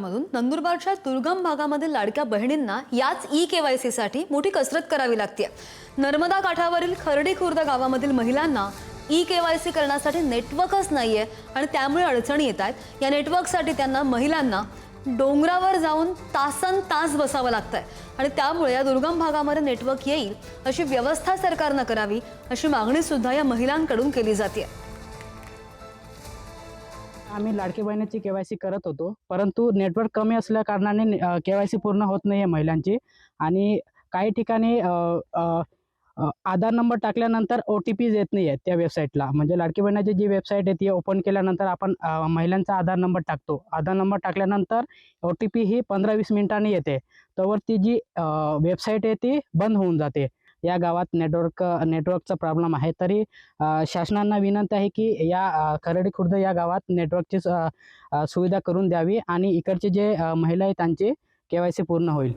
बातमीपत्रामधून नंदुरबारच्या दुर्गम भागामधील लाडक्या बहिणींना याच ई-केवायसी साठी मोठी कसरत करावी लागते। नर्मदा काठावरील खर्डी खुर्द गावामधील महिलांना ई-केवायसी करण्यासाठी नेटवर्कच नाहीये आणि त्यामुळे अडचणी येतात। या नेटवर्कसाठी त्यांना महिलांना डोंगरावर जाऊन तासनतास बसावं लागतंय आणि त्यामुळे या दुर्गम भागामध्ये नेटवर्क येईल अशी व्यवस्था सरकारने करावी अशी मागणी सुद्धा या महिलांकडून केली जाते। आम्ही लाडकी बहिणीची केवायसी करत होतो, परंतु नेटवर्क कमी असल्या कारणाने केवायसी पूर्ण होत नाही आहे महिलांची। आणि काही ठिकाणी आधार नंबर टाकल्यानंतर OTPs येत नाही आहेत त्या वेबसाईटला। म्हणजे लाडकी बहिणीची जी वेबसाईट आहे ती ओपन केल्यानंतर आपण महिलांचा आधार नंबर टाकतो। आधार नंबर टाकल्यानंतर OTP ही 15-20 मिनिटांनी येते, तोवर ती जी वेबसाईट आहे ती बंद होऊन जाते। या गावात नेटवर्कचा प्रॉब्लेम आहे, तरी शासनाला विनंती आहे की या खर्डी खुर्द या गावात नेटवर्कची सुविधा करून द्यावी आणि इकडचे जे महिला आहेत त्यांची केवायसी पूर्ण होईल।